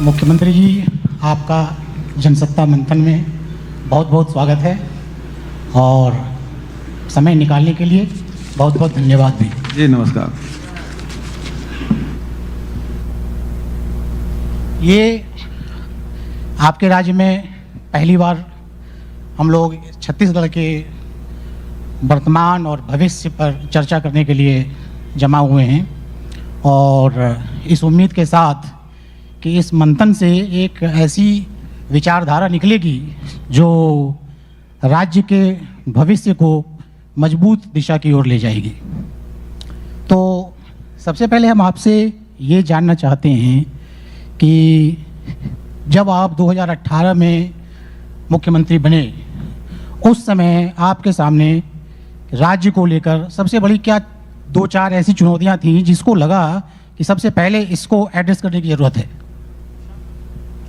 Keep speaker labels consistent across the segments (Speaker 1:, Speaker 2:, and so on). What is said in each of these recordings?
Speaker 1: मुख्यमंत्री जी, आपका जनसत्ता मंथन में बहुत बहुत स्वागत है और समय निकालने के लिए बहुत बहुत धन्यवाद भी।
Speaker 2: जी नमस्कार।
Speaker 1: ये आपके राज्य में पहली बार हम लोग छत्तीसगढ़ के वर्तमान और भविष्य पर चर्चा करने के लिए जमा हुए हैं और इस उम्मीद के साथ कि इस मंथन से एक ऐसी विचारधारा निकलेगी जो राज्य के भविष्य को मजबूत दिशा की ओर ले जाएगी। तो सबसे पहले हम आपसे ये जानना चाहते हैं कि जब आप 2018 में मुख्यमंत्री बने, उस समय आपके सामने राज्य को लेकर सबसे बड़ी क्या दो चार ऐसी चुनौतियां थीं जिसको लगा कि सबसे पहले इसको एड्रेस करने की ज़रूरत है?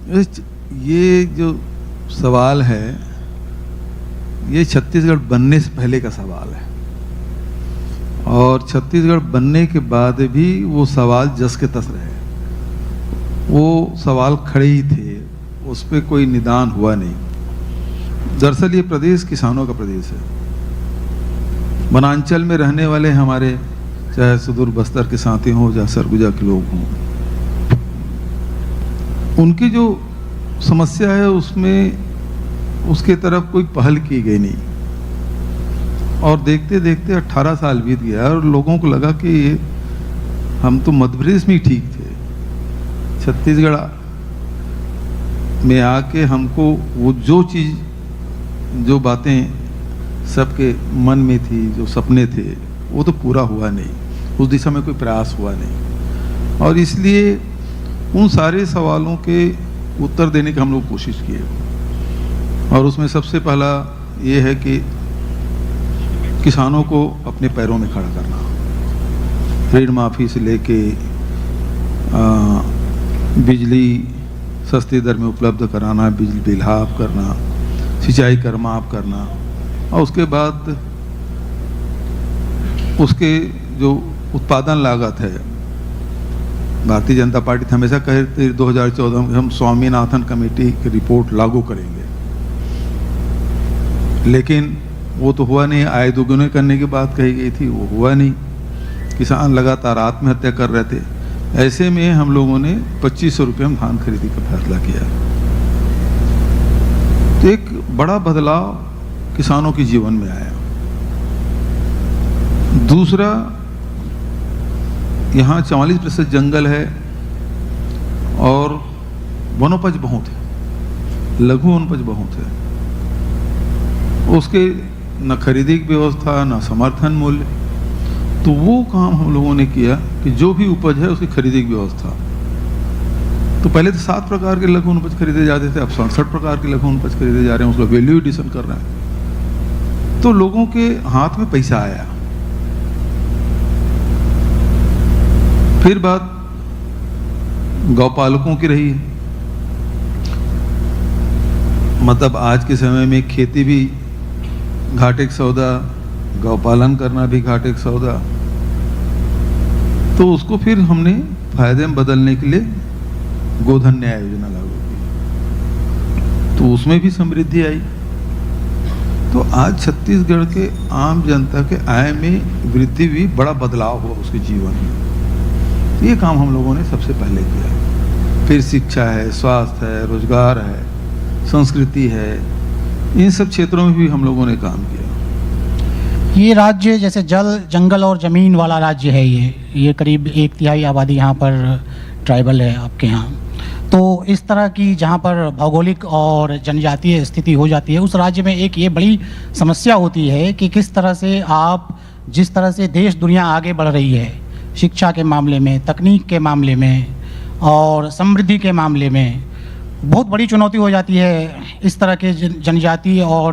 Speaker 2: ये जो सवाल है ये छत्तीसगढ़ बनने से पहले का सवाल है और छत्तीसगढ़ बनने के बाद भी वो सवाल जस के तस रहे। वो सवाल खड़े ही थे, उस पर कोई निदान हुआ नहीं। दरअसल ये प्रदेश किसानों का प्रदेश है। वनांचल में रहने वाले हमारे, चाहे सुदूर बस्तर के साथी हों या सरगुजा के लोग हों, उनकी जो समस्या है उसमें उसके तरफ कोई पहल की गई नहीं और देखते देखते 18 साल बीत गया और लोगों को लगा कि हम तो मध्य प्रदेश में ही ठीक थे। छत्तीसगढ़ में आके हमको वो जो चीज़, जो बातें सबके मन में थी, जो सपने थे, वो तो पूरा हुआ नहीं, उस दिशा में कोई प्रयास हुआ नहीं और इसलिए उन सारे सवालों के उत्तर देने की हम लोग कोशिश किए और उसमें सबसे पहला ये है कि किसानों को अपने पैरों में खड़ा करना। ऋण माफ़ी से लेके बिजली सस्ती दर में उपलब्ध कराना, बिजली बिल हाफ करना, सिंचाई कर माफ करना और उसके बाद उसके जो उत्पादन लागत है, भारतीय जनता पार्टी हमेशा कहे 2014 में हम स्वामीनाथन कमेटी की रिपोर्ट लागू करेंगे, लेकिन वो तो हुआ नहीं। आय दोगुने करने की बात कही गई थी, वो हुआ नहीं। किसान लगातार आत्महत्या कर रहे थे। ऐसे में हम लोगों ने 2500 रुपये में धान खरीदी का फैसला किया। तो एक बड़ा बदलाव किसानों के जीवन में आया। दूसरा, यहाँ 44% जंगल है और वनोपज बहुत है, लघु वनोपज बहुत है। उसके न खरीदी की व्यवस्था, न समर्थन मूल्य। तो वो काम हम लोगों ने किया कि जो भी उपज है उसकी खरीदी की व्यवस्था। तो पहले तो 7 प्रकार के लघु वनोपज खरीदे जाते थे, अब 67 प्रकार के लघु वनोपज खरीदे जा रहे हैं। उसका वैल्यू एडिशन कर रहे हैं। तो लोगों के हाथ में पैसा आया। फिर बात गौपालकों की रही। मतलब आज के समय में खेती भी घाटे का सौदा, गौपालन करना भी घाटे का सौदा। तो उसको फिर हमने फायदे में बदलने के लिए गोधन न्याय योजना लागू की, तो उसमें भी समृद्धि आई। तो आज छत्तीसगढ़ के आम जनता के आय में वृद्धि भी, बड़ा बदलाव हुआ उसके जीवन में। ये काम हम लोगों ने सबसे पहले किया। फिर शिक्षा है, स्वास्थ्य है, रोजगार है, संस्कृति है, इन सब क्षेत्रों में भी हम लोगों ने काम किया।
Speaker 1: ये राज्य जैसे जल, जंगल और ज़मीन वाला राज्य है। ये करीब 1/3 आबादी यहाँ पर ट्राइबल है आपके यहाँ। तो इस तरह की जहाँ पर भौगोलिक और जनजातीय स्थिति हो जाती है, उस राज्य में एक ये बड़ी समस्या होती है कि किस तरह से आप, जिस तरह से देश दुनिया आगे बढ़ रही है, शिक्षा के मामले में, तकनीक के मामले में और समृद्धि के मामले में, बहुत बड़ी चुनौती हो जाती है इस तरह के जनजातीय और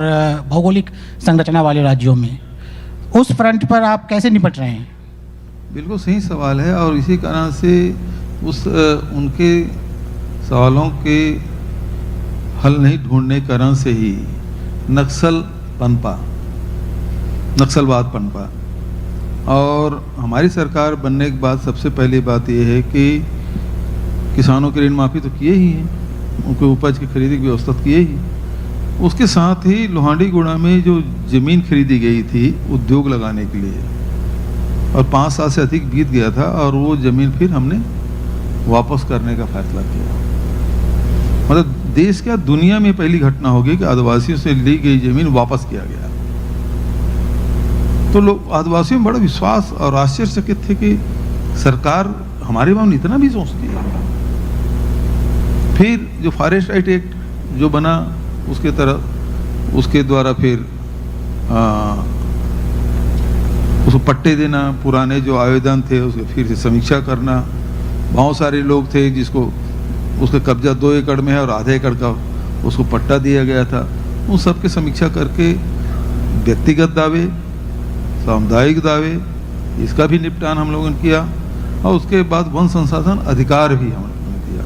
Speaker 1: भौगोलिक संरचना वाले राज्यों में। उस फ्रंट पर आप कैसे निपट रहे हैं?
Speaker 2: बिल्कुल सही सवाल है और इसी कारण से उनके सवालों के हल नहीं ढूंढने के कारण से ही नक्सलवाद पनपा। और हमारी सरकार बनने के बाद सबसे पहली बात यह है कि किसानों की ऋण माफ़ी तो किए ही हैं, उनके उपज की खरीदी की व्यवस्था किए ही। उसके साथ ही लोहांडीगुड़ा में जो ज़मीन खरीदी गई थी उद्योग लगाने के लिए, और 5 साल से अधिक बीत गया था, और वो ज़मीन फिर हमने वापस करने का फैसला किया। मतलब देश क्या दुनिया में पहली घटना होगी कि आदिवासियों से ली गई ज़मीन वापस किया गया। तो लोग आदिवासियों में बड़ा विश्वास और आश्चर्यचकित थे कि सरकार हमारे बारे में इतना भी सोचती है। फिर जो फॉरेस्ट राइट एक्ट जो बना उसके द्वारा फिर उसको पट्टे देना, पुराने जो आवेदन थे उसके फिर से समीक्षा करना। बहुत सारे लोग थे जिसको उसका कब्जा 2 एकड़ में है और आधे एकड़ का उसको पट्टा दिया गया था। उन सब की समीक्षा करके व्यक्तिगत दावे, सामुदायिक दावे, इसका भी निपटान हम लोगों ने किया, और उसके बाद वन संसाधन अधिकार भी हम लोगों ने दिया।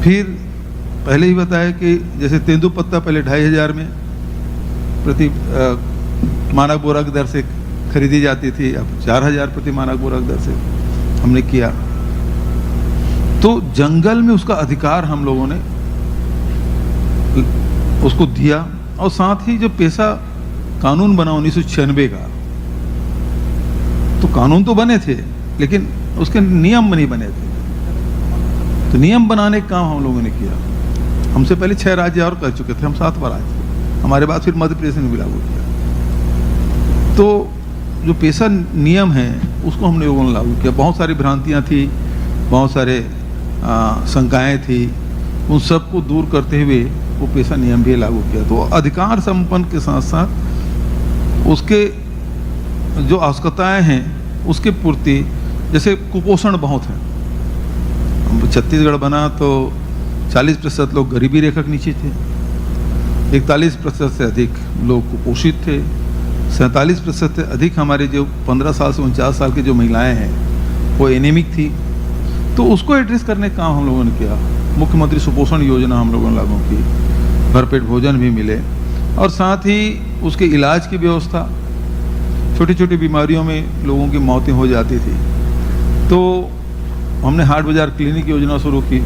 Speaker 2: फिर पहले ही बताया कि जैसे तेंदुपत्ता पहले 2500 में प्रति मानक बोरा की दर से खरीदी जाती थी, अब 4000 प्रति मानक बोरा की दर से हमने किया। तो जंगल में उसका अधिकार हम लोगों ने उसको दिया, और साथ ही जो पेशा कानून बना 1996 का, तो कानून तो बने थे लेकिन उसके नियम नहीं बने थे। तो नियम बनाने का काम हम लोगों ने किया। हमसे पहले 6 राज्य और कर चुके थे, हम 7वां राज्य, हमारे बाद फिर मध्य प्रदेश ने भी लागू किया। तो जो पेशा नियम है उसको हमने लोगों ने लागू किया। बहुत सारी भ्रांतियाँ थी, बहुत सारे शंकाएँ थी, उन सबको दूर करते हुए वो पेशा नियम भी लागू किया। तो अधिकार संपन्न के साथ साथ उसके जो आवश्यकताएँ हैं उसके पूर्ति, जैसे कुपोषण बहुत है। छत्तीसगढ़ बना तो 40% लोग गरीबी रेखा के नीचे थे, 41% से अधिक लोग कुपोषित थे, 47% से अधिक हमारे जो 15 साल से 49 साल की जो महिलाएं हैं वो एनीमिक थी। तो उसको एड्रेस करने का काम हम लोगों ने किया। मुख्यमंत्री सुपोषण योजना हम लोगों ने लागू की, भरपेट भोजन भी मिले, और साथ ही उसके इलाज की व्यवस्था। छोटी छोटी बीमारियों में लोगों की मौतें हो जाती थी, तो हमने हाट बाजार क्लिनिक योजना शुरू की।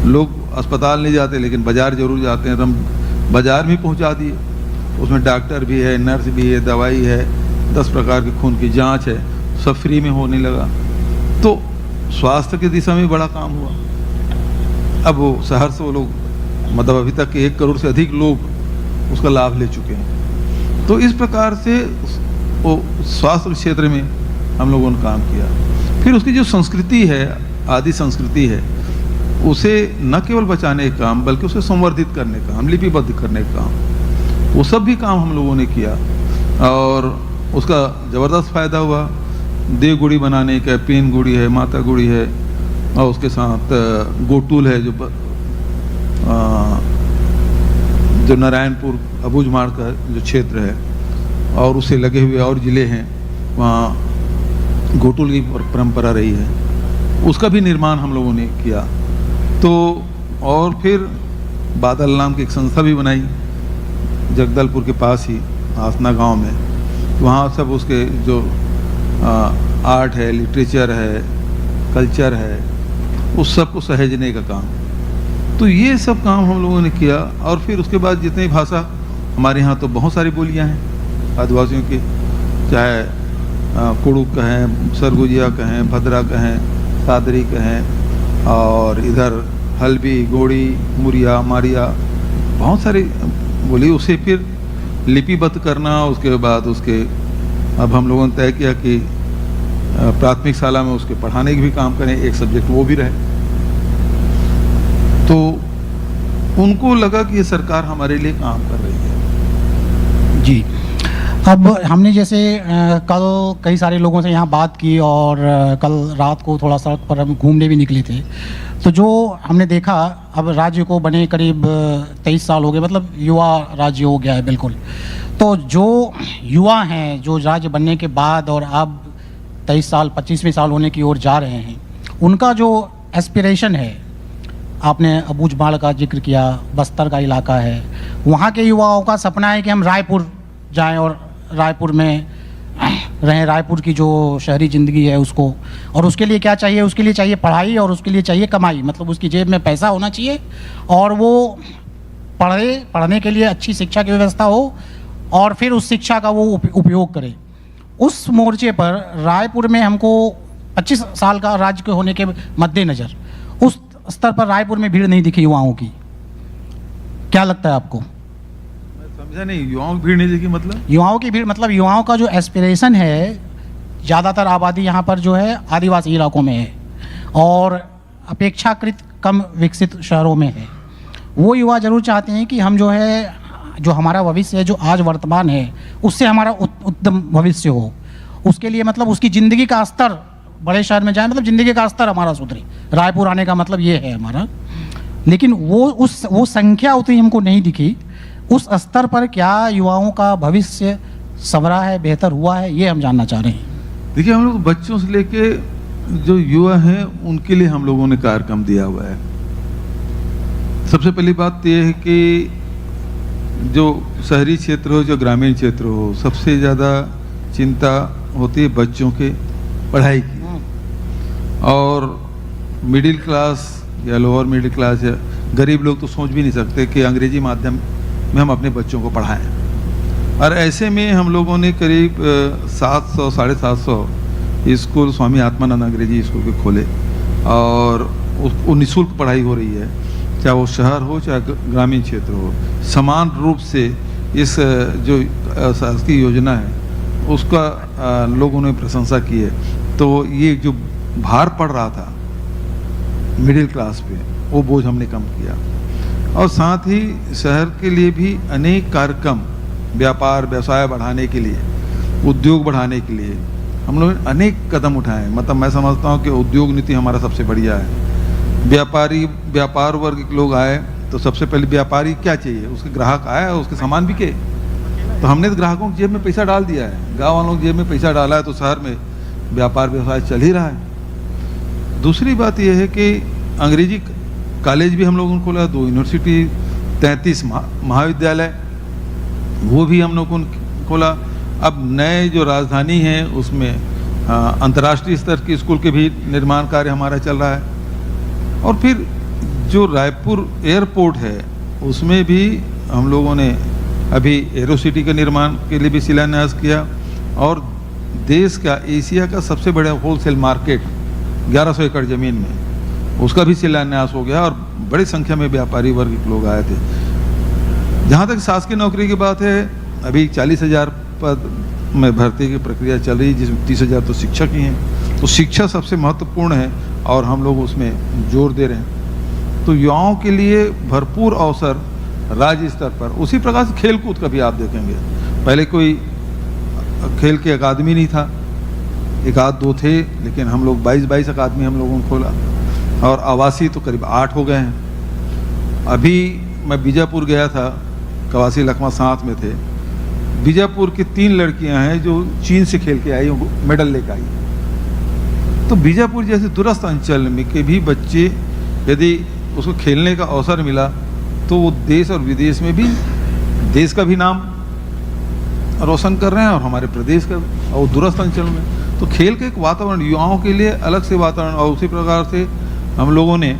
Speaker 2: लोग अस्पताल नहीं जाते लेकिन बाजार जरूर जाते हैं, तो हम बाजार भी पहुंचा दिए। उसमें डॉक्टर भी है, नर्स भी है, दवाई है, 10 प्रकार के खून की जांच है, सब फ्री में होने लगा। तो स्वास्थ्य की दिशा में बड़ा काम हुआ। अब वो शहर से वो लोग, मतलब अभी तक 1 करोड़ से अधिक लोग उसका लाभ ले चुके हैं। तो इस प्रकार से वो स्वास्थ्य क्षेत्र में हम लोगों ने काम किया। फिर उसकी जो संस्कृति है, आदि संस्कृति है, उसे न केवल बचाने का काम बल्कि उसे संवर्धित करने का काम, लिपिबद्ध करने का काम, वो सब भी काम हम लोगों ने किया, और उसका ज़बरदस्त फ़ायदा हुआ। देव गुड़ी बनाने का, पेन गुड़ी है, माता गुड़ी है, और उसके साथ गोटूल है जो नारायणपुर अबूझमाड़ का जो क्षेत्र है, और उससे लगे हुए और ज़िले हैं, वहाँ गोटूल की परंपरा रही है, उसका भी निर्माण हम लोगों ने किया। तो और फिर बादल नाम की एक संस्था भी बनाई जगदलपुर के पास ही आसना गांव में। वहाँ सब उसके जो आर्ट है, लिटरेचर है, कल्चर है, उस सब को सहेजने का काम। तो ये सब काम हम लोगों ने किया। और फिर उसके बाद जितनी भाषा हमारे यहाँ, तो बहुत सारी बोलियाँ हैं आदिवासियों की, चाहे कुड़ुक कहें, सरगुजिया कहें, भद्रा कहें, सादरी कहें, और इधर हल्बी, गोड़ी, मुरिया, मारिया, बहुत सारी बोली। उसे फिर लिपिबद्ध करना, उसके बाद उसके अब हम लोगों ने तय किया कि प्राथमिक शाला में उसके पढ़ाने के भी काम करें, एक सब्जेक्ट वो भी रहे। तो उनको लगा कि ये सरकार हमारे लिए काम कर रही है।
Speaker 1: जी, अब हमने जैसे कल कई सारे लोगों से यहाँ बात की, और कल रात को थोड़ा सड़क पर हम घूमने भी निकले थे। तो जो हमने देखा, अब राज्य को बने करीब 23 साल हो गए, मतलब युवा राज्य हो गया है बिल्कुल। तो जो युवा हैं, जो राज्य बनने के बाद और अब 23 साल 25वें साल होने की ओर जा रहे हैं, उनका जो एस्पिरेशन है, आपने अबूझमाड़ का जिक्र किया, बस्तर का इलाका है, वहाँ के युवाओं का सपना है कि हम रायपुर जाएं और रायपुर में रहें रायपुर की जो शहरी ज़िंदगी है उसको। और उसके लिए क्या चाहिए? उसके लिए चाहिए पढ़ाई और उसके लिए चाहिए कमाई, मतलब उसकी जेब में पैसा होना चाहिए और वो पढ़ने के लिए अच्छी शिक्षा की व्यवस्था हो और फिर उस शिक्षा का वो उपयोग करे। उस मोर्चे पर रायपुर में हमको 25 साल का राज्य के होने के मद्देनज़र उस स्तर पर रायपुर में भीड़ नहीं दिखी युवाओं की। क्या लगता है आपको?
Speaker 2: मैं समझा नहीं, युवाओं की भीड़ नहीं देखी मतलब?
Speaker 1: युवाओं की भीड़ मतलब युवाओं का जो एस्पिरेशन है, ज़्यादातर आबादी यहाँ पर जो है आदिवासी इलाकों में है और अपेक्षाकृत कम विकसित शहरों में है। वो युवा ज़रूर चाहते हैं कि हम जो है, जो हमारा भविष्य है, जो आज वर्तमान है, उससे हमारा उत्तम भविष्य हो। उसके लिए मतलब उसकी ज़िंदगी का स्तर बड़े शहर में जाए, मतलब ज़िंदगी का स्तर हमारा सुधरे। रायपुर आने का मतलब ये है हमारा। लेकिन वो संख्या उतनी हमको नहीं दिखी। उस स्तर पर क्या युवाओं का भविष्य संवरा है, बेहतर हुआ है, ये हम जानना चाह रहे हैं।
Speaker 2: देखिए, हम लोग बच्चों से लेके जो युवा हैं उनके लिए हम लोगों ने कार्यक्रम दिया हुआ है। सबसे पहली बात यह है कि जो शहरी क्षेत्र हो, जो ग्रामीण क्षेत्र हो, सबसे ज़्यादा चिंता होती है बच्चों के पढ़ाई की। और मिडिल क्लास या लोअर मिडिल क्लास या गरीब लोग तो सोच भी नहीं सकते कि अंग्रेजी माध्यम में हम अपने बच्चों को पढ़ाएं। और ऐसे में हम लोगों ने करीब 700 750 स्कूल स्वामी आत्मानंद अंग्रेजी स्कूल के खोले और वो निःशुल्क पढ़ाई हो रही है, चाहे वो शहर हो चाहे ग्रामीण क्षेत्र हो। समान रूप से इस जो शासकीय योजना है उसका लोगों ने प्रशंसा की है। तो ये जो भार पड़ रहा था मिडिल क्लास पे, वो बोझ हमने कम किया। और साथ ही शहर के लिए भी अनेक कार्यक्रम, व्यापार व्यवसाय बढ़ाने के लिए, उद्योग बढ़ाने के लिए हम लोग ने अनेक कदम उठाए। मतलब मैं समझता हूँ कि उद्योग नीति हमारा सबसे बढ़िया है। व्यापार वर्ग के लोग आए तो सबसे पहले व्यापारी क्या चाहिए, उसके ग्राहक आए और उसके सामान बिके। तो हमने तो ग्राहकों की जेब में पैसा डाल दिया है, गाँव वालों की जेब में पैसा डाला है, तो शहर में व्यापार व्यवसाय चल ही रहा है। दूसरी बात यह है कि अंग्रेजी कॉलेज भी हम लोगों ने खोला, 2 यूनिवर्सिटी, 33 महाविद्यालय, वो भी हम लोगों ने खोला। अब नए जो राजधानी है उसमें अंतर्राष्ट्रीय स्तर के स्कूल के भी निर्माण कार्य हमारा चल रहा है। और फिर जो रायपुर एयरपोर्ट है उसमें भी हम लोगों ने अभी एरो सिटी के निर्माण के लिए भी शिलान्यास किया। और देश का, एशिया का सबसे बड़ा होलसेल मार्केट 1100 एकड़ ज़मीन में, उसका भी शिलान्यास हो गया और बड़ी संख्या में व्यापारी वर्ग के लोग आए थे। जहाँ तक शासकीय नौकरी की बात है, अभी 40,000 पद में भर्ती की प्रक्रिया चल रही है, जिसमें 30,000 तो शिक्षक ही हैं। तो शिक्षा सबसे महत्वपूर्ण है और हम लोग उसमें जोर दे रहे हैं। तो युवाओं के लिए भरपूर अवसर राज्य स्तर पर। उसी प्रकार से खेल कूद का भी आप देखेंगे, पहले कोई खेल की अकादमी नहीं था, 1-2 थे, लेकिन हम लोग 22 अकादमी हम लोगों ने खोला और आवासीय तो करीब 8 हो गए हैं। अभी मैं बीजापुर गया था, कवासी लखमा साथ में थे। बीजापुर की 3 लड़कियां हैं जो चीन से खेल के आई, मेडल लेकर आई। तो बीजापुर जैसे दूरस्थ अंचल में के भी बच्चे, यदि उसको खेलने का अवसर मिला तो वो देश और विदेश में भी देश का भी नाम रोशन कर रहे हैं और हमारे प्रदेश का, और दूरस्थ अंचल में। तो खेल के एक वातावरण युवाओं के लिए अलग से वातावरण। और उसी प्रकार से हम लोगों ने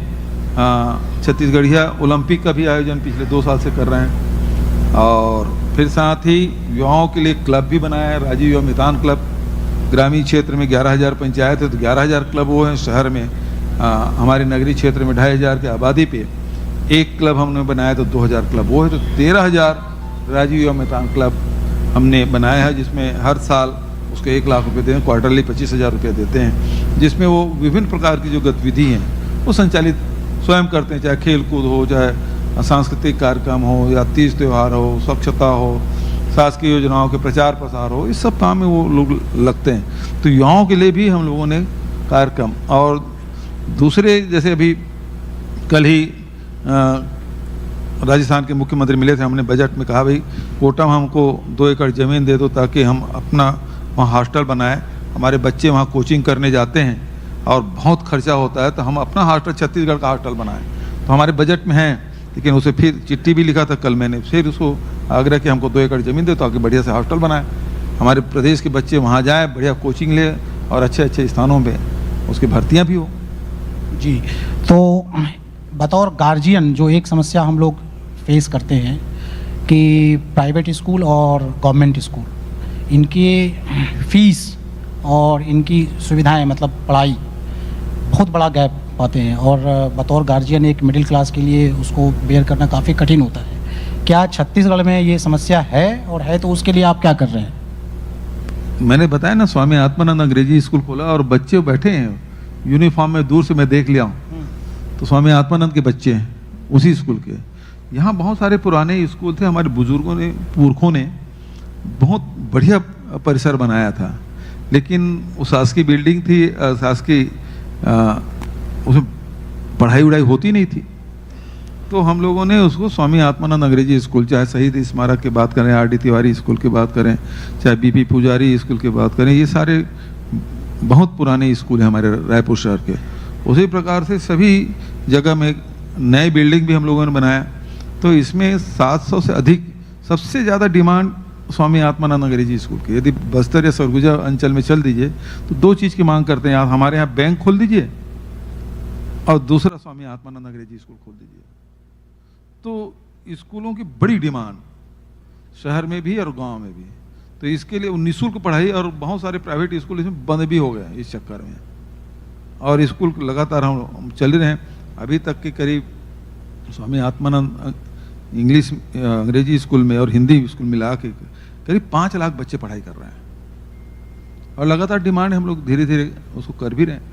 Speaker 2: छत्तीसगढ़िया ओलंपिक का भी आयोजन पिछले 2 साल से कर रहे हैं। और फिर साथ ही युवाओं के लिए क्लब भी बनाया है, राजीव युवा मैदान क्लब। ग्रामीण क्षेत्र में 11,000 पंचायत है तो 11,000 क्लब वो हैं। शहर में हमारे नगरीय क्षेत्र में 2,500 की आबादी पे एक क्लब हमने बनाया तो 2,000 क्लब वो है। तो 13,000 राजीव युवा मैदान क्लब हमने बनाया है, जिसमें हर साल उसको 1 लाख रुपये देते हैं, क्वार्टरली 25,000 रुपये देते हैं, जिसमें वो विभिन्न प्रकार की जो गतिविधि हैं वो संचालित स्वयं करते हैं, चाहे खेल कूद हो, चाहे सांस्कृतिक कार्यक्रम हो, या तीज त्यौहार हो, स्वच्छता हो, शासकीय योजनाओं के प्रचार प्रसार हो, इस सब काम में वो लोग लगते हैं। तो युवाओं के लिए भी हम लोगों ने कार्यक्रम। और दूसरे, जैसे अभी कल ही राजस्थान के मुख्यमंत्री मिले थे, हमने बजट में कहा भाई कोटा में हमको 2 एकड़ ज़मीन दे दो ताकि हम अपना वहाँ हॉस्टल बनाएं। हमारे बच्चे वहाँ कोचिंग करने जाते हैं और बहुत खर्चा होता है, तो हम अपना हॉस्टल, छत्तीसगढ़ का हॉस्टल बनाएं। तो हमारे बजट में है, लेकिन उसे फिर चिट्ठी भी लिखा था कल मैंने, फिर उसको आग्रह कि हमको 2 एकड़ ज़मीन दे ताकि बढ़िया से हॉस्टल बनाएं। हमारे प्रदेश के बच्चे वहाँ जाएं, बढ़िया कोचिंग ले और अच्छे अच्छे स्थानों पे उसकी भर्तियाँ भी हो।
Speaker 1: जी, तो बतौर गार्जियन जो एक समस्या हम लोग फेस करते हैं कि प्राइवेट स्कूल और गवर्नमेंट स्कूल इनकी फ़ीस और इनकी सुविधाएं मतलब पढ़ाई बहुत बड़ा गैप पाते हैं, और बतौर गार्जियन एक मिडिल क्लास के लिए उसको बेयर करना काफ़ी कठिन होता है। क्या छत्तीसगढ़ में ये समस्या है, और है तो उसके लिए आप क्या कर रहे हैं?
Speaker 2: मैंने बताया ना, स्वामी आत्मानंद अंग्रेजी स्कूल खोला और बच्चे बैठे हैं यूनिफॉर्म में, दूर से मैं देख लिया हूँ तो स्वामी आत्मानंद के बच्चे हैं उसी स्कूल के। यहाँ बहुत सारे पुराने स्कूल थे, हमारे बुजुर्गों ने पुरखों ने बहुत बढ़िया परिसर बनाया था, लेकिन वो शासकीय बिल्डिंग थी, शासकीय उसमें पढ़ाई उड़ाई होती नहीं थी, तो हम लोगों ने उसको स्वामी आत्मानंद अंग्रेजी स्कूल, चाहे शहीद स्मारक की बात करें, आर डी तिवारी स्कूल की बात करें, चाहे बीपी पुजारी स्कूल की बात करें, ये सारे बहुत पुराने स्कूल हैं हमारे रायपुर शहर के। उसी प्रकार से सभी जगह में नए बिल्डिंग भी हम लोगों ने बनाया, तो इसमें 700 से अधिक, सबसे ज़्यादा डिमांड स्वामी आत्मानंद अंग्रेजी स्कूल की। यदि बस्तर या सरगुजा अंचल में चल दीजिए तो दो चीज़ की मांग करते हैं, आप हमारे यहाँ बैंक खोल दीजिए और दूसरा स्वामी आत्मानंद अंग्रेजी स्कूल खोल दीजिए। तो स्कूलों की बड़ी डिमांड शहर में भी और गांव में भी, तो इसके लिए निःशुल्क पढ़ाई, और बहुत सारे प्राइवेट स्कूल इसमें बंद भी हो गए इस चक्कर में, और स्कूल लगातार हम चल रहे हैं। अभी तक के करीब स्वामी आत्मानंद इंग्लिश अंग्रेजी स्कूल में और हिंदी स्कूल मिला के करीब 5 लाख बच्चे पढ़ाई कर रहे हैं, और लगातार डिमांड हम लोग धीरे धीरे उसको कर भी रहे हैं।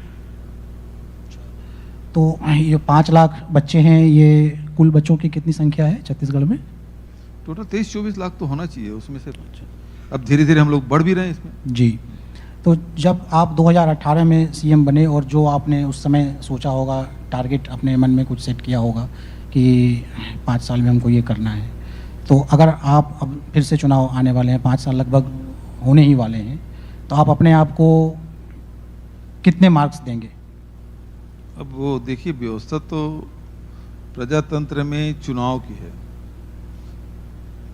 Speaker 1: तो ये 5 लाख बच्चे हैं, ये कुल बच्चों की कितनी संख्या है छत्तीसगढ़ में?
Speaker 2: टोटल 23-24 लाख तो होना चाहिए उसमें से, अब धीरे धीरे हम लोग बढ़ भी रहे हैं इसमें।
Speaker 1: जी, तो जब आप 2018 में सीएम बने और जो आपने उस समय सोचा होगा, टारगेट अपने मन में कुछ सेट किया होगा कि 5 साल में हमको ये करना है, तो अगर आप अब फिर से चुनाव आने वाले हैं, 5 साल लगभग होने ही वाले हैं, तो आप अपने आप को कितने मार्क्स देंगे?
Speaker 2: अब वो देखिए, व्यवस्था तो प्रजातंत्र में चुनाव की है,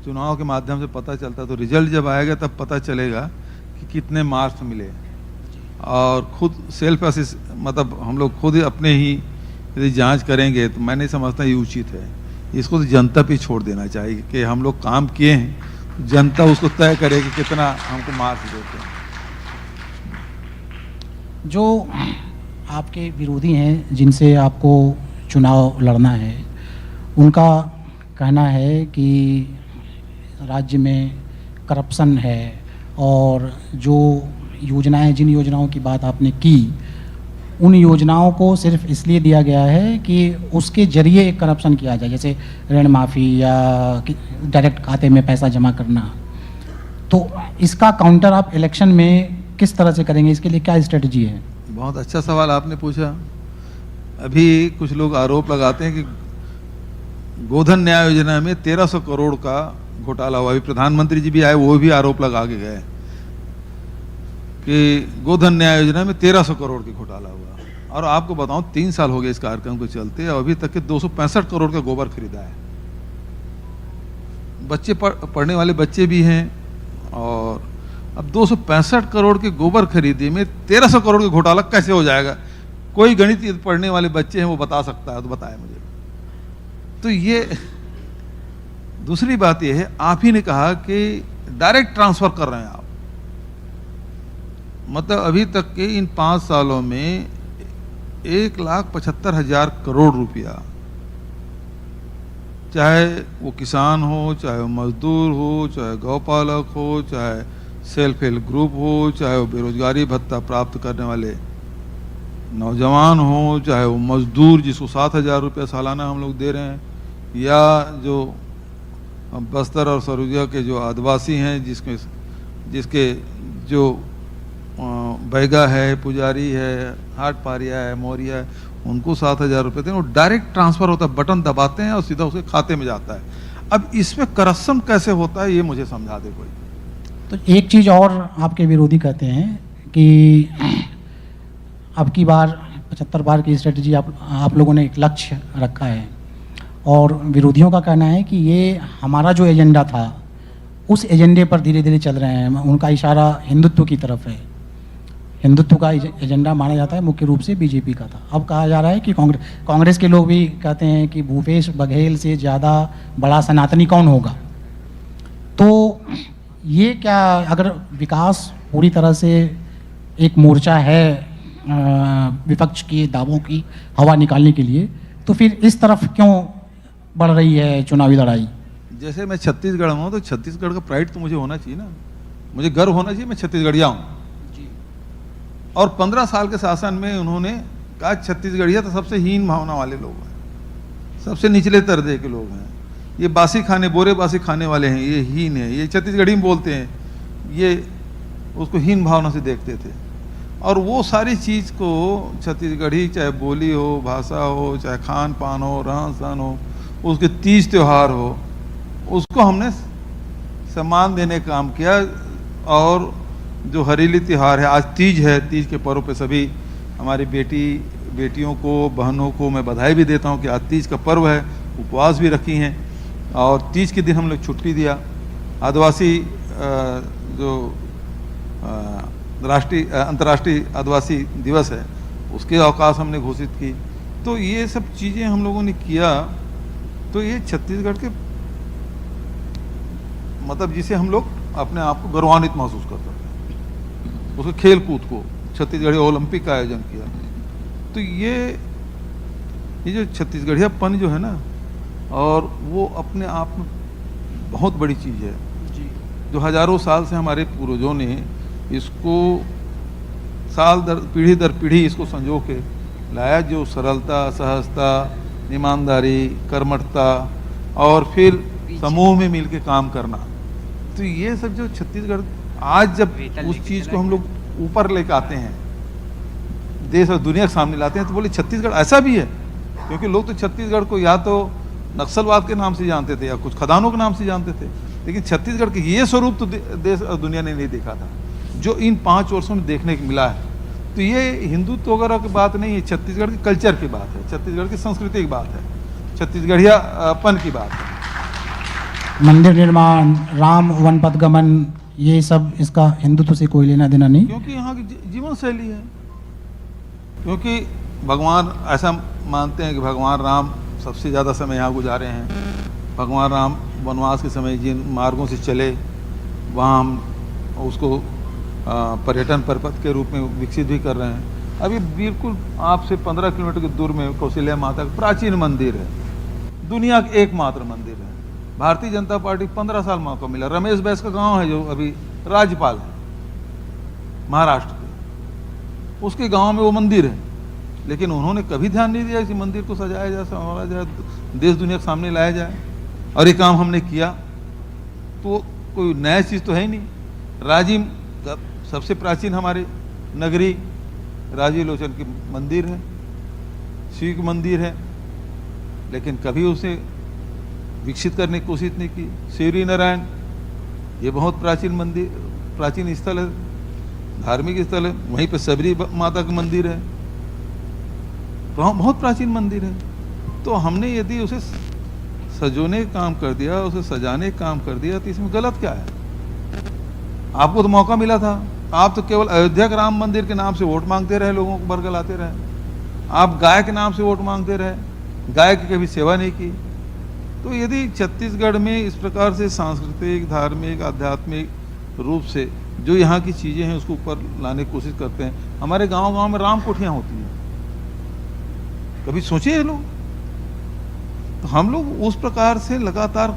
Speaker 2: चुनाव के माध्यम से पता चलता, तो रिजल्ट जब आएगा तब पता चलेगा कि कितने मार्क्स मिले, और खुद सेल्फ असिस मतलब हम लोग खुद अपने ही यदि जांच करेंगे तो मैं नहीं समझता ये उचित है। इसको तो जनता पे छोड़ देना चाहिए कि हम लोग काम किए हैं, जनता उसको तय करे कि कितना हमको मार्क्स देते हैं।
Speaker 1: जो आपके विरोधी हैं जिनसे आपको चुनाव लड़ना है, उनका कहना है कि राज्य में करप्शन है, और जो योजनाएं, जिन योजनाओं की बात आपने की, उन योजनाओं को सिर्फ इसलिए दिया गया है कि उसके जरिए करप्शन किया जाए, जैसे ऋण माफ़ी या डायरेक्ट खाते में पैसा जमा करना। तो इसका काउंटर आप इलेक्शन में किस तरह से करेंगे, इसके लिए क्या स्ट्रेटजी है?
Speaker 2: बहुत अच्छा सवाल आपने पूछा। अभी कुछ लोग आरोप लगाते हैं कि गोधन न्याय योजना में 1300 करोड़ का घोटाला हुआ। अभी प्रधानमंत्री जी भी आए, वो भी आरोप लगा के गए कि गोधन न्याय योजना में 1300 करोड़ की घोटाला हुआ। और आपको बताऊं, 3 साल हो गए इस कार्यक्रम को चलते, और अभी तक के 265 करोड़ का गोबर खरीदा है। बच्चे पढ़ने वाले बच्चे भी हैं, और अब 265 करोड़ के गोबर खरीदी में 1300 करोड़ का घोटाला कैसे हो जाएगा? कोई गणित पढ़ने वाले बच्चे हैं वो बता सकता है तो बताए मुझे। तो ये दूसरी बात ये है, आप ही ने कहा कि डायरेक्ट ट्रांसफर कर रहे हैं आप, मतलब अभी तक के इन 5 सालों में 1,75,000 करोड़ रुपया, चाहे वो किसान हो, चाहे वो मजदूर हो, चाहे गौपालक हो, चाहे सेल्फ हेल्प ग्रुप हो, चाहे वो बेरोजगारी भत्ता प्राप्त करने वाले नौजवान हो, चाहे वो मजदूर जिसको 7,000 रुपया सालाना हम लोग दे रहे हैं, या जो बस्तर और सरगुजा के जो आदिवासी हैं, जिसके जो बैगा है, पुजारी है, हाट पारिया है, मोरिया है, उनको 7,000 रुपये दें, वो डायरेक्ट ट्रांसफ़र होता है, बटन दबाते हैं और सीधा उसके खाते में जाता है। अब इसमें करप्शन कैसे होता है ये मुझे समझा दे कोई।
Speaker 1: तो एक चीज़ और आपके विरोधी कहते हैं कि अब की बार 75 बार की स्ट्रेटजी आप लोगों ने एक लक्ष्य रखा है, और विरोधियों का कहना है कि ये हमारा जो एजेंडा था उस एजेंडे पर धीरे धीरे चल रहे हैं। उनका इशारा हिंदुत्व की तरफ है। हिंदुत्व का एजेंडा माना जाता है मुख्य रूप से बीजेपी का था। अब कहा जा रहा है कि कांग्रेस के लोग भी कहते हैं कि भूपेश बघेल से ज़्यादा बड़ा सनातनी कौन होगा। तो ये क्या, अगर विकास पूरी तरह से एक मोर्चा है विपक्ष के दावों की हवा निकालने के लिए, तो फिर इस तरफ क्यों बढ़ रही है चुनावी लड़ाई?
Speaker 2: जैसे मैं छत्तीसगढ़ में हूँ तो छत्तीसगढ़ का प्राइड तो मुझे होना चाहिए ना, मुझे गर्व होना चाहिए मैं छत्तीसगढ़िया हूँ। और 15 साल के शासन में उन्होंने कहा छत्तीसगढ़िया तो सबसे हीन भावना वाले लोग हैं, सबसे निचले दर्जे के लोग हैं, ये बासी खाने बोरे बासी खाने वाले हैं, ये हीन है, ये छत्तीसगढ़ी में बोलते हैं, ये उसको हीन भावना से देखते थे। और वो सारी चीज़ को छत्तीसगढ़ी, चाहे बोली हो, भाषा हो, चाहे खान पान हो, रहन सहन हो, उसके तीज त्यौहार हो, उसको हमने सम्मान देने का काम किया। और जो हरेली त्यौहार है, आज तीज है, तीज के पर्व पे सभी हमारी बेटियों को, बहनों को मैं बधाई भी देता हूँ कि आज तीज का पर्व है, उपवास भी रखी हैं। और तीज के दिन हम लोग छुट्टी दिया। आदिवासी जो अंतर्राष्ट्रीय आदिवासी दिवस है, उसके अवकाश हमने घोषित की। तो ये सब चीज़ें हम लोगों ने किया। तो ये छत्तीसगढ़ के मतलब जिसे हम लोग अपने आप को गौरवान्वित महसूस कर सकते हैं। उसके खेल कूद को छत्तीसगढ़ी ओलंपिक का आयोजन किया। तो ये जो छत्तीसगढ़ियापन जो है ना, और वो अपने आप में बहुत बड़ी चीज़ है जी, जो हजारों साल से हमारे पूर्वजों ने इसको पीढ़ी दर पीढ़ी इसको संजो के लाया। जो सरलता, सहजता, ईमानदारी, कर्मठता और फिर समूह में मिलके काम करना, तो ये सब जो छत्तीसगढ़ आज जब उस चीज़ को हम लोग ऊपर लेकर आते हैं, देश और दुनिया के सामने लाते हैं, तो बोले छत्तीसगढ़ ऐसा भी है। क्योंकि लोग तो छत्तीसगढ़ को या तो नक्सलवाद के नाम से जानते थे या कुछ खदानों के नाम से जानते थे, लेकिन छत्तीसगढ़ के ये स्वरूप तो देश और दुनिया ने नहीं देखा था, जो इन 5 वर्षों में देखने को मिला है। तो ये हिंदुत्व वगैरह की बात नहीं है, छत्तीसगढ़ के कल्चर की बात है, छत्तीसगढ़ की संस्कृति की बात है, छत्तीसगढ़ियापन की बात है।
Speaker 1: मंदिर निर्माण, राम वन पथगमन, ये सब इसका हिंदुत्व से कोई लेना देना नहीं,
Speaker 2: क्योंकि यहाँ की जीवन शैली है। क्योंकि भगवान ऐसा मानते हैं कि भगवान राम सबसे ज़्यादा समय यहाँ गुजारे हैं। भगवान राम वनवास के समय जिन मार्गों से चले, वहाँ हम उसको पर्यटन पर्पथ के रूप में विकसित भी कर रहे हैं। अभी बिल्कुल आपसे 15 किलोमीटर की दूर में कौशल्या माता का प्राचीन मंदिर है, दुनिया का एकमात्र मंदिर है। भारतीय जनता पार्टी 15 साल मौका मिला। रमेश बैस का गांव है जो अभी राज्यपाल है महाराष्ट्र के, उसके गांव में वो मंदिर है, लेकिन उन्होंने कभी ध्यान नहीं दिया कि मंदिर को सजाया जाए, संवारा जाए, देश दुनिया के सामने लाया जाए। और ये काम हमने किया। तो कोई नया चीज़ तो है ही नहीं। राजीव सबसे प्राचीन हमारे नगरी राजीव लोचन की मंदिर है, शिव की मंदिर है, लेकिन कभी उसे विकसित करने की कोशिश नहीं की। शिवरी नारायण, ये बहुत प्राचीन मंदिर, प्राचीन स्थल है, धार्मिक स्थल है। वहीं पे सबरी माता का मंदिर है, बहुत प्राचीन मंदिर है। तो हमने यदि उसे सजोने का काम कर दिया, उसे सजाने का काम कर दिया, तो इसमें गलत क्या है? आपको तो मौका मिला था, आप तो केवल अयोध्या के राम मंदिर के नाम से वोट मांगते रहे, लोगों को बरगलाते रहे। आप गाय के नाम से वोट मांगते रहे, गाय की कभी सेवा नहीं की। तो यदि छत्तीसगढ़ में इस प्रकार से सांस्कृतिक, धार्मिक, आध्यात्मिक रूप से जो यहाँ की चीज़ें हैं उसको ऊपर लाने की कोशिश करते हैं। हमारे गांव-गांव में राम कोठियाँ होती हैं, कभी सोचे हैं लोग? तो हम लोग उस प्रकार से लगातार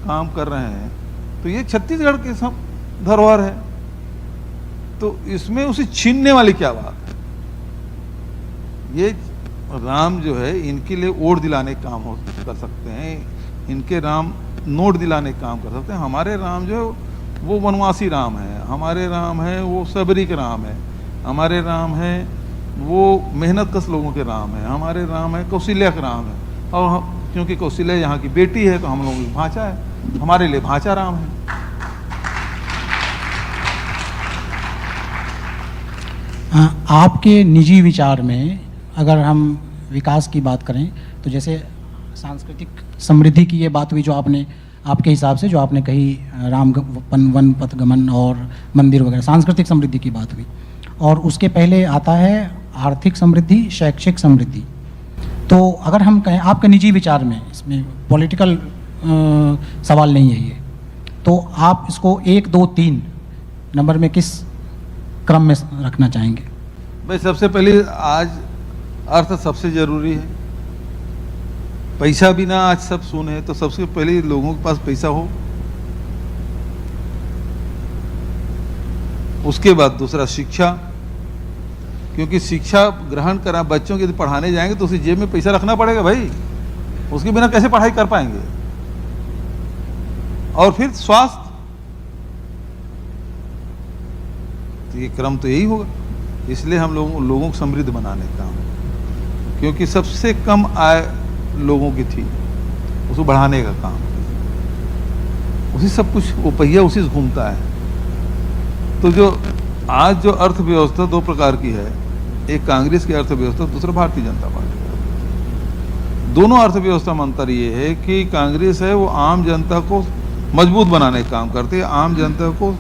Speaker 2: काम कर रहे हैं। तो ये छत्तीसगढ़ के सब धरोहर है, तो इसमें उसे छीनने वाली क्या बात है? ये राम जो है इनके लिए वोट दिलाने का काम कर सकते हैं, इनके राम नोट दिलाने का काम कर सकते हैं। हमारे राम जो वो वनवासी राम है, हमारे राम है वो सबरी के राम है, हमारे राम है वो मेहनत कश लोगों के राम है, हमारे राम है कौशल्या के राम है। और क्योंकि कौशल्या यहाँ की बेटी है तो हम लोगों की भांचा है, हमारे लिए भांचा राम है।
Speaker 1: आपके निजी विचार में अगर हम विकास की बात करें तो जैसे सांस्कृतिक समृद्धि की ये बात हुई जो आपने आपके हिसाब से जो आपने कही वन पथ गमन और मंदिर वगैरह सांस्कृतिक समृद्धि की बात हुई, और उसके पहले आता है आर्थिक समृद्धि, शैक्षिक समृद्धि। तो अगर हम कहें आपके निजी विचार में, इसमें पॉलिटिकल सवाल नहीं है ये, तो आप इसको 1, 2, 3 नंबर में किस क्रम में रखना चाहेंगे?
Speaker 2: भाई सबसे पहले आज अर्थ सबसे जरूरी है। पैसा बिना आज सब सुन है, तो सबसे पहले लोगों के पास पैसा हो, उसके बाद दूसरा शिक्षा, क्योंकि शिक्षा ग्रहण करा बच्चों के यदि पढ़ाने जाएंगे तो उसी जेब में पैसा रखना पड़ेगा भाई, उसके बिना कैसे पढ़ाई कर पाएंगे। और फिर स्वास्थ्य, तो ये क्रम तो यही होगा। इसलिए हम लोगों को समृद्ध बनाने का काम, क्योंकि सबसे कम आय लोगों की थी, उसको बढ़ाने का काम, उसी सब कुछ वो पहिया उसी से घूमता है। तो जो आज जो अर्थव्यवस्था 2 प्रकार की है, एक कांग्रेस की अर्थव्यवस्था, दूसरा भारतीय जनता पार्टी का। दोनों अर्थव्यवस्था में अंतर ये है कि कांग्रेस है वो आम जनता को मजबूत बनाने का काम करती है, आम जनता को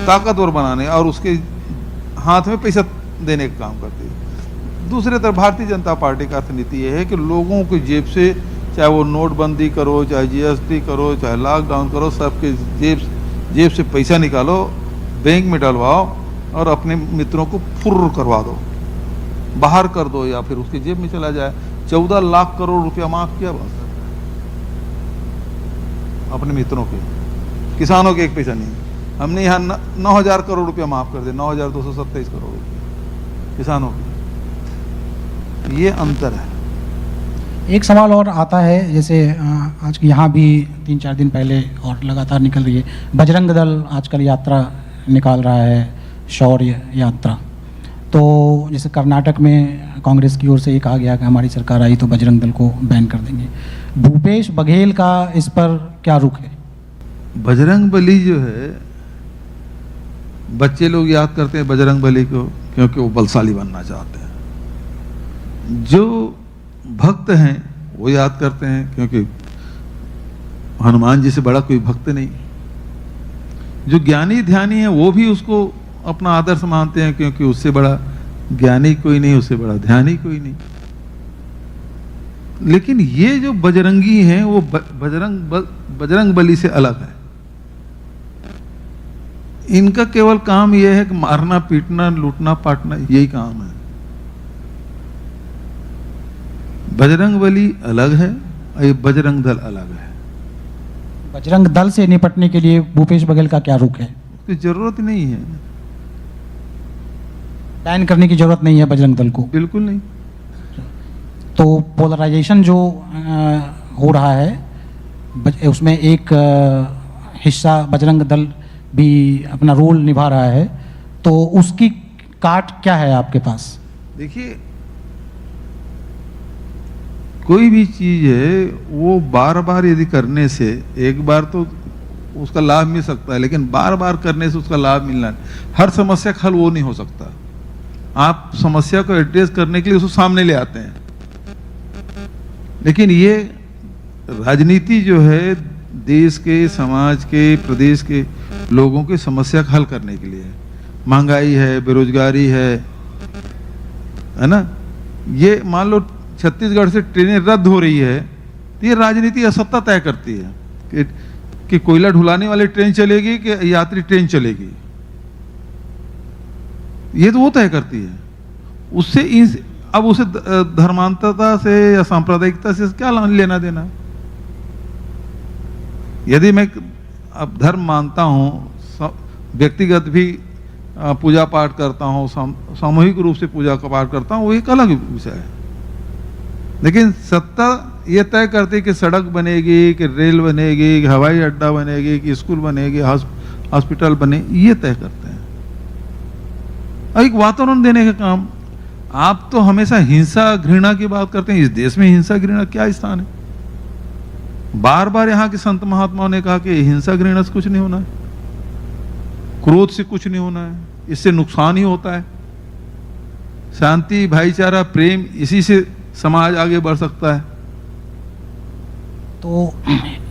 Speaker 2: ताकतवर बनाने और उसके हाथ में पैसा देने का काम करती है। दूसरी तरफ भारतीय जनता पार्टी का अर्थनीति ये है कि लोगों की जेब से, चाहे वो नोटबंदी करो, चाहे GST करो, चाहे लॉकडाउन करो, सबके जेब से पैसा निकालो, बैंक में डलवाओ और अपने मित्रों को फुर्र करवा दो, बाहर कर दो या फिर उसके जेब में चला जाए। 14 लाख करोड़ रुपया माफ किया बस अपने मित्रों के, किसानों के एक पैसा नहीं। हमने यहाँ 9,000 करोड़ रुपया माफ कर दिया, 9,227 करोड़ रुपया किसानों के। ये अंतर है।
Speaker 1: एक सवाल और आता है, जैसे आज यहाँ भी 3-4 दिन पहले और लगातार निकल रही है, बजरंग दल आजकल यात्रा निकाल रहा है, शौर्य यात्रा। तो जैसे कर्नाटक में कांग्रेस की ओर से ये कहा गया कि हमारी सरकार आई तो बजरंग दल को बैन कर देंगे। भूपेश बघेल का इस पर क्या रुख है?
Speaker 2: बजरंग बली जो है, बच्चे लोग याद करते हैं बजरंग बली को क्योंकि वो बलशाली बनना चाहते हैं। जो भक्त हैं वो याद करते हैं क्योंकि हनुमान जी से बड़ा कोई भक्त नहीं। जो ज्ञानी ध्यानी है वो भी उसको अपना आदर्श मानते हैं क्योंकि उससे बड़ा ज्ञानी कोई नहीं, उससे बड़ा ध्यानी कोई नहीं। लेकिन ये जो बजरंगी हैं वो बजरंग बली से अलग है। इनका केवल काम यह है कि मारना, पीटना, लूटना, पाटना, यही काम है। बजरंग बली अलग है और ये बजरंग दल अलग है।
Speaker 1: बजरंग दल से निपटने के लिए भूपेश बघेल का क्या रुख है?
Speaker 2: उसकी जरूरत नहीं है,
Speaker 1: बैन करने की जरूरत नहीं है बजरंग दल को,
Speaker 2: बिल्कुल नहीं।
Speaker 1: तो पोलराइजेशन जो हो रहा है उसमें एक हिस्सा बजरंग दल भी अपना रोल निभा रहा है, तो उसकी काट क्या है आपके पास?
Speaker 2: देखिए, कोई भी चीज है वो बार बार यदि करने से, एक बार तो उसका लाभ मिल सकता है, लेकिन बार बार करने से उसका लाभ मिलना नहीं। हर समस्या का हल वो नहीं हो सकता। आप समस्या को एड्रेस करने के लिए उसको सामने ले आते हैं, लेकिन ये राजनीति जो है देश के, समाज के, प्रदेश के लोगों की समस्या का हल करने के लिए है। महंगाई है, बेरोजगारी है ना। ये मान लो छत्तीसगढ़ से ट्रेनें रद्द हो रही है तो ये राजनीति असत्ता तय करती है कि कोयला ढुलाने वाली ट्रेन चलेगी कि यात्री ट्रेन चलेगी, ये तो वो तय करती है। उससे अब उसे धर्मांतरता से या सांप्रदायिकता से क्या लेना देना। यदि मैं अब धर्म मानता हूं, व्यक्तिगत भी पूजा पाठ करता हूं, सामूहिक रूप से पूजा का पाठ करता हूं, वो एक अलग विषय है। लेकिन सत्ता ये तय करती है कि सड़क बनेगी, कि रेल बनेगी, कि हवाई अड्डा बनेगी, कि स्कूल बनेगी, हॉस्पिटल बने, ये तय करते हैं। और एक वातावरण देने का काम। आप तो हमेशा हिंसा, घृणा की बात करते हैं। इस देश में हिंसा, घृणा क्या स्थान है? बार बार यहाँ के संत महात्माओं ने कहा कि हिंसा, घृणा से कुछ नहीं होना है, क्रोध से कुछ नहीं होना है, इससे नुकसान ही होता है। शांति, भाईचारा, प्रेम, इसी से समाज आगे बढ़ सकता है।
Speaker 1: तो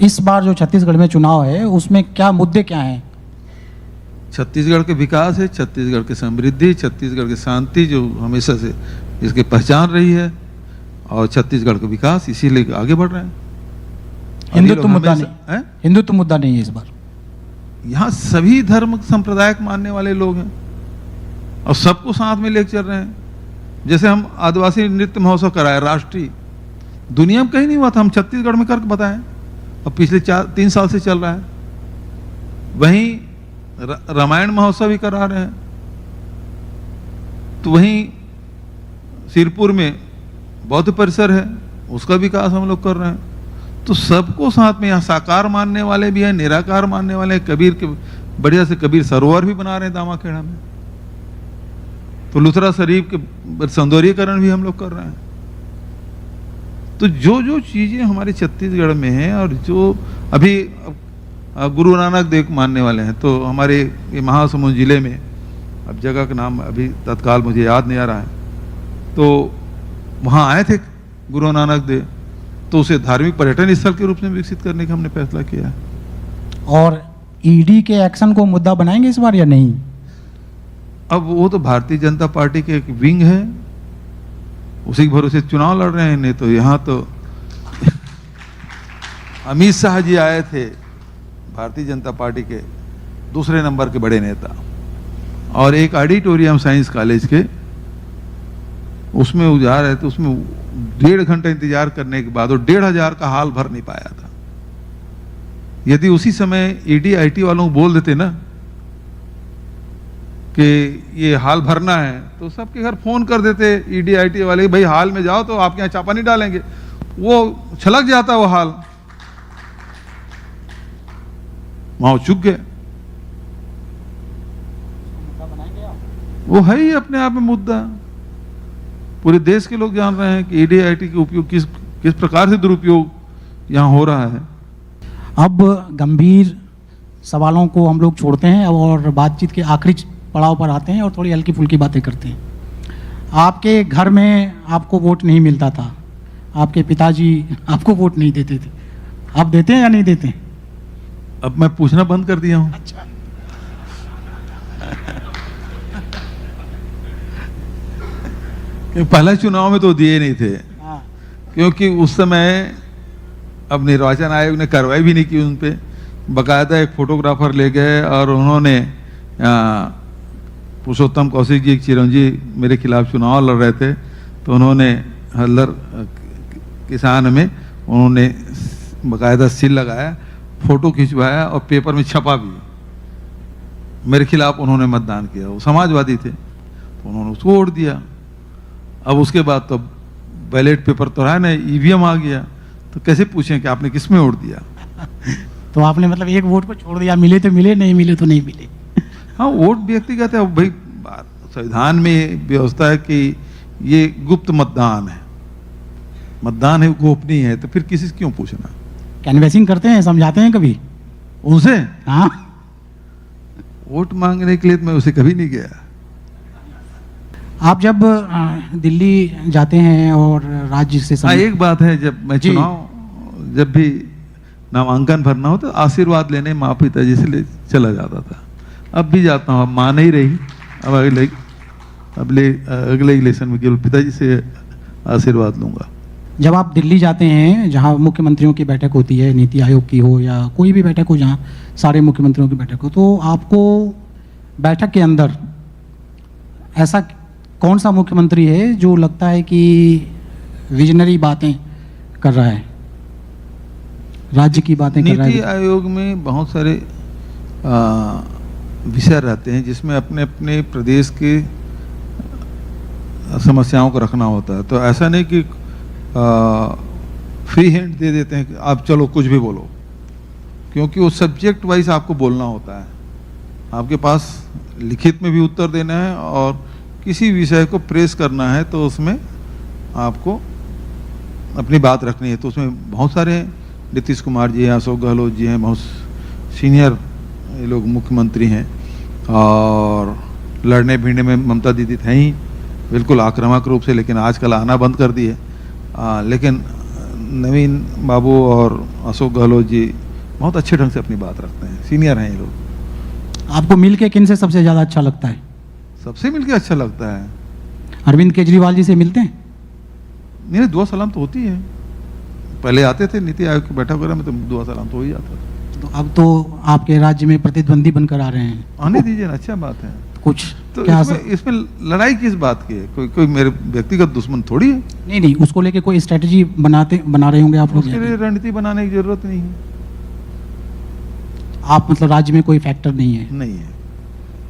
Speaker 1: इस बार जो छत्तीसगढ़ में चुनाव है उसमें क्या मुद्दे क्या हैं?
Speaker 2: छत्तीसगढ़ के विकास है, छत्तीसगढ़ की समृद्धि, छत्तीसगढ़ की शांति जो हमेशा से इसकी पहचान रही है, और छत्तीसगढ़ का विकास इसीलिए आगे बढ़ रहे हैं।
Speaker 1: हिंदुत्व मुद्दा नहीं, हिंदुत्व मुद्दा नहीं है इस बार।
Speaker 2: यहाँ सभी धर्म संप्रदाय मानने वाले लोग हैं और सबको साथ में लेकर चल रहे हैं। जैसे हम आदिवासी नृत्य महोत्सव कराए राष्ट्रीय, दुनिया में कहीं नहीं हुआ था, हम छत्तीसगढ़ में करके बताएं, और पिछले 3 साल से चल रहा है। वहीं रामायण महोत्सव भी करा रहे हैं, तो वहीं सिरपुर में बौद्ध परिसर है, उसका विकास हम लोग कर रहे हैं। तो सबको साथ में, यहाँ साकार मानने वाले भी हैं, निराकार मानने वाले हैं। कबीर के बढ़िया से कबीर सरोवर भी बना रहे हैं दामाखेड़ा में, तो लुथरा शरीफ के सौंदर्यीकरण भी हम लोग कर रहे हैं। तो जो जो चीजें हमारे छत्तीसगढ़ में हैं, और जो अभी गुरु नानक देव मानने वाले हैं, तो हमारे ये महासमुंद जिले में, अब जगह का नाम अभी तत्काल मुझे याद नहीं आ रहा है, तो वहाँ आए थे गुरु नानक देव, तो उसे धार्मिक पर्यटन स्थल के रूप में विकसित करने का हमने फैसला किया है।
Speaker 1: और ईडी के एक्शन को मुद्दा बनाएंगे इस बार या नहीं?
Speaker 2: अब वो तो भारतीय जनता पार्टी के एक विंग है, उसी के भरोसे चुनाव लड़ रहे हैं। नहीं तो यहाँ तो अमित शाह जी आए थे, भारतीय जनता पार्टी के दूसरे नंबर के बड़े नेता, और एक ऑडिटोरियम साइंस कॉलेज के उसमें वो जा रहे थे, उसमें 1.5 घंटा इंतजार करने के बाद वो 1,500 का हाल भर नहीं पाया था। यदि उसी समय ईडी आईटी वालों को बोल देते ना कि ये हाल भरना है, तो सबके घर फोन कर देते ईडी आईटी वाले, भाई हाल में जाओ तो आपके यहाँ छापा नहीं डालेंगे, वो छलक जाता वो हाल, वहां चुक गए। वो है ही अपने आप में मुद्दा, पूरे देश के लोग जान रहे हैं कि ईडी आईटी के उपयोग किस प्रकार से दुरुपयोग यहाँ हो रहा है।
Speaker 1: अब गंभीर सवालों को हम लोग छोड़ते हैं और बातचीत के आखिरी पड़ाव पर आते हैं और थोड़ी हल्की फुल्की बातें करते हैं। आपके घर में आपको वोट नहीं मिलता था, आपके पिताजी आपको वोट नहीं देते थे, आप देते हैं या नहीं देते?
Speaker 2: अब मैं पूछना बंद कर दिया हूं।
Speaker 1: अच्छा।
Speaker 2: पहले चुनाव में तो दिए नहीं थे, क्योंकि उस समय अब निर्वाचन आयोग ने कार्रवाई भी नहीं की उन पे। बाकायदा एक फोटोग्राफर ले गए और उन्होंने पुरुषोत्तम कौशिक जी, एक चिरंजी मेरे खिलाफ चुनाव लड़ रहे थे, तो उन्होंने हल्दर किसान में उन्होंने बाकायदा सील लगाया, फोटो खिंचवाया और पेपर में छपा भी। मेरे खिलाफ उन्होंने मतदान किया, वो समाजवादी थे, तो उन्होंने उसको वोट दिया। अब उसके बाद तो बैलेट पेपर तो है ना, ईवीएम आ गया, तो कैसे पूछें कि आपने किस में वोट दिया?
Speaker 1: तो आपने मतलब एक वोट को छोड़ दिया, मिले तो मिले, नहीं मिले तो नहीं मिले।
Speaker 2: हाँ, वोट व्यक्तिगत है भाई, संविधान में व्यवस्था है कि ये गुप्त मतदान है, मतदान है, गोपनीय है, तो फिर किसी से क्यों पूछना?
Speaker 1: कैनवैसिंग करते हैं, समझाते हैं कभी
Speaker 2: उनसे?
Speaker 1: हाँ,
Speaker 2: वोट मांगने के लिए तो मैं उसे कभी नहीं गया।
Speaker 1: आप जब दिल्ली जाते हैं और राज्य से
Speaker 2: हाँ, एक बात है, जब मैं चुनाव जब भी नामांकन भरना हो तो आशीर्वाद लेने माँ पिताजी से ले चला जाता था। अब भी जाता हूँ, अब माँ नहीं रही, अब अगले इलेक्शन में केवल पिताजी से आशीर्वाद लूंगा।
Speaker 1: जब आप दिल्ली जाते हैं, जहाँ मुख्यमंत्रियों की बैठक होती है, नीति आयोग की हो या कोई भी बैठक हो, जहाँ सारे मुख्यमंत्रियों की बैठक हो, तो आपको बैठक के अंदर ऐसा कौन सा मुख्यमंत्री है जो लगता है कि विजनरी बातें कर रहा है, राज्य की बातें कर रहा है?
Speaker 2: नीति आयोग में बहुत सारे विषय रहते हैं जिसमें अपने अपने प्रदेश के समस्याओं को रखना होता है, तो ऐसा नहीं कि फ्री हैंड दे देते हैं कि आप चलो कुछ भी बोलो, क्योंकि वो सब्जेक्ट वाइज आपको बोलना होता है। आपके पास लिखित में भी उत्तर देना है और किसी विषय को प्रेस करना है तो उसमें आपको अपनी बात रखनी है। तो उसमें बहुत सारे हैं, नीतीश कुमार जी हैं, अशोक गहलोत जी हैं, बहुत सीनियर ये लोग मुख्यमंत्री हैं, और लड़ने भिड़ने में ममता दीदी थे ही बिल्कुल आक्रामक रूप से, लेकिन आजकल आना बंद कर दी है। लेकिन नवीन बाबू और अशोक गहलोत जी बहुत अच्छे ढंग से अपनी बात रखते हैं, सीनियर हैं ये लोग।
Speaker 1: आपको मिल के किन से सबसे ज़्यादा अच्छा लगता है?
Speaker 2: सबसे मिलके अच्छा लगता है।
Speaker 1: अरविंद केजरीवाल जी से मिलते हैं?
Speaker 2: नहीं, दुआ सलाम तो होती है। पहले आते थे नीति आयोग की बैठक वगैरह में, तो दुआ सलाम तो हो ही जाता था।
Speaker 1: तो अब तो आपके राज्य में प्रतिद्वंदी बनकर आ रहे हैं,
Speaker 2: आने दीजिए ना, अच्छा बात है।
Speaker 1: कुछ
Speaker 2: तो
Speaker 1: क्या
Speaker 2: इसमें लड़ाई किस बात की है? कोई मेरे व्यक्तिगत दुश्मन थोड़ी है।
Speaker 1: नहीं, उसको लेके कोई स्ट्रेटजी बना रहे होंगे आप लोग?
Speaker 2: उसके लिए रणनीति बनाने की जरूरत नहीं है।
Speaker 1: आप मतलब राज्य में कोई फैक्टर नहीं है?
Speaker 2: नहीं है,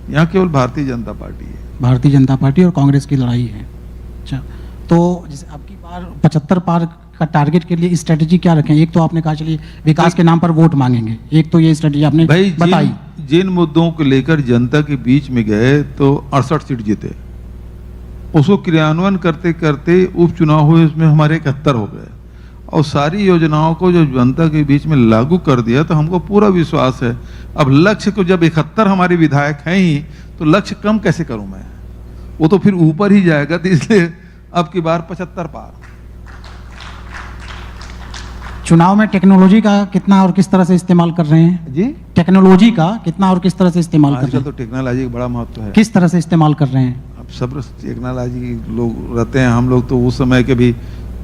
Speaker 2: यहाँ केवल भारतीय जनता पार्टी है।
Speaker 1: भारतीय जनता पार्टी और कांग्रेस की लड़ाई है। अच्छा, तो जैसे आपकी बार 75 पार का टारगेट के लिए स्ट्रेटजी क्या रखें? एक तो आपने कहा चलिए विकास के नाम पर वोट मांगेंगे, एक तो ये स्ट्रेटजी आपने बताई।
Speaker 2: जिन मुद्दों को लेकर जनता के बीच में गए तो 68 सीट जीते, उसको क्रियान्वयन करते करते उपचुनाव हुए, उसमें हमारे 71 हो गए, और सारी योजनाओं को जो जनता के बीच में लागू कर दिया, तो हमको पूरा विश्वास है। अब लक्ष्य को जब 71 हमारे विधायक हैं ही, तो लक्ष्य कम कैसे करूं मैं? वो तो फिर ऊपर ही जाएगा। तो इसलिए अब की बार 75 पार।
Speaker 1: चुनाव में टेक्नोलॉजी का कितना और किस तरह से इस्तेमाल कर रहे हैं
Speaker 2: जी?
Speaker 1: टेक्नोलॉजी का कितना और किस तरह से इस्तेमाल कर रहे
Speaker 2: आजकल
Speaker 1: हैं?
Speaker 2: तो टेक्नोलॉजी का बड़ा महत्व है।
Speaker 1: किस तरह से इस्तेमाल कर रहे हैं?
Speaker 2: अब सब टेक्नोलॉजी लोग रहते हैं। हम लोग तो उस समय के भी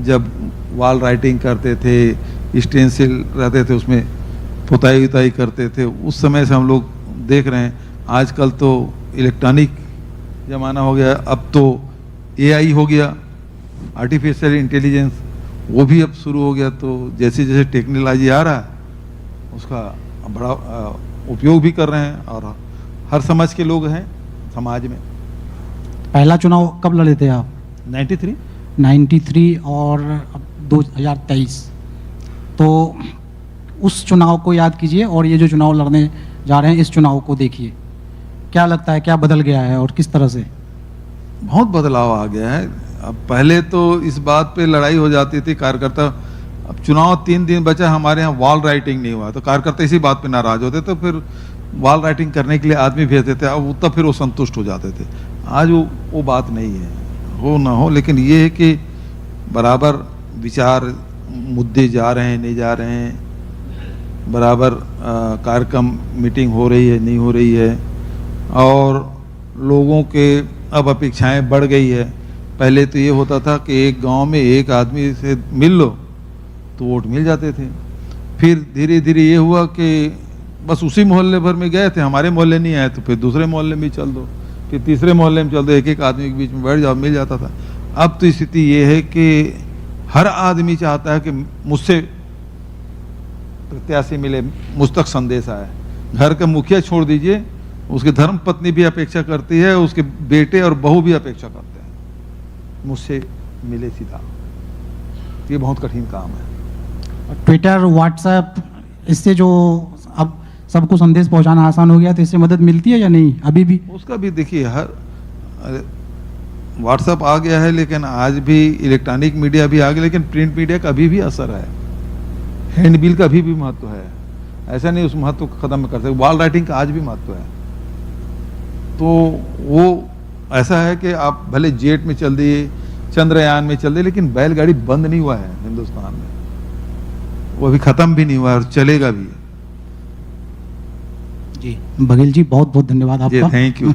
Speaker 2: जब वॉल राइटिंग करते थे, स्टेंसिल रहते थे, उसमें पुताई उताई करते थे, उस समय से हम लोग देख रहे हैं। आजकल तो इलेक्ट्रॉनिक ज़माना हो गया, अब तो एआई हो गया, आर्टिफिशियल इंटेलिजेंस, वो भी अब शुरू हो गया। तो जैसे जैसे टेक्नोलॉजी आ रहा है उसका बड़ा उपयोग भी कर रहे हैं, और हर समाज के लोग हैं समाज में।
Speaker 1: पहला चुनाव कब लड़े थे आप?
Speaker 2: 93
Speaker 1: और अब 2023। तो उस चुनाव को याद कीजिए और ये जो चुनाव लड़ने जा रहे हैं इस चुनाव को देखिए, क्या लगता है क्या बदल गया है और किस तरह से?
Speaker 2: बहुत बदलाव आ गया है। अब पहले तो इस बात पे लड़ाई हो जाती थी कार्यकर्ता, अब चुनाव 3 दिन बचा, हमारे यहाँ वॉल राइटिंग नहीं हुआ, तो कार्यकर्ता इसी बात पे नाराज होते, तो फिर वॉल राइटिंग करने के लिए आदमी भेजते थे, अब तब फिर वो संतुष्ट हो जाते थे। आज वो बात नहीं है, हो ना हो, लेकिन ये है कि बराबर विचार मुद्दे जा रहे हैं, नहीं जा रहे हैं, बराबर कार्यक्रम मीटिंग हो रही है, नहीं हो रही है, और लोगों के अब अपेक्षाएं बढ़ गई है। पहले तो ये होता था कि एक गांव में एक आदमी से मिल लो तो वोट मिल जाते थे। फिर धीरे धीरे ये हुआ कि बस उसी मोहल्ले भर में गए थे, हमारे मोहल्ले नहीं आए तो फिर दूसरे मोहल्ले में चल दो, फिर तीसरे मोहल्ले में चल दो, एक एक आदमी के बीच में बैठ जाओ, मिल जाता था। अब तो स्थिति ये है कि हर आदमी चाहता है कि मुझसे प्रत्याशी मिले, मुझ तक संदेश आए। घर का मुखिया छोड़ दीजिए, उसकी धर्म पत्नी भी अपेक्षा करती है, उसके बेटे और बहू भी अपेक्षा करते हैं मुझसे मिले सीधा। ये बहुत कठिन काम है।
Speaker 1: ट्विटर, व्हाट्सएप, इससे जो अब सबको संदेश पहुंचाना आसान हो गया, तो इससे मदद मिलती है या नहीं अभी भी?
Speaker 2: उसका भी देखिए, हर व्हाट्सएप आ गया है, लेकिन आज भी इलेक्ट्रॉनिक मीडिया भी आ गया, लेकिन प्रिंट मीडिया का अभी भी असर है, हैंडबिल का भी महत्व है। ऐसा नहीं उस महत्व को खत्म कर सकते। वॉल राइटिंग का आज भी महत्व है। तो वो ऐसा है कि आप भले जेट में चल दिए, चंद्रयान में चल दिए, लेकिन बैलगाड़ी बंद नहीं हुआ है हिंदुस्तान में, वो अभी खत्म भी नहीं हुआ और चलेगा भी।
Speaker 1: जी बघेल जी, बहुत बहुत धन्यवाद आपका।
Speaker 2: Thank you.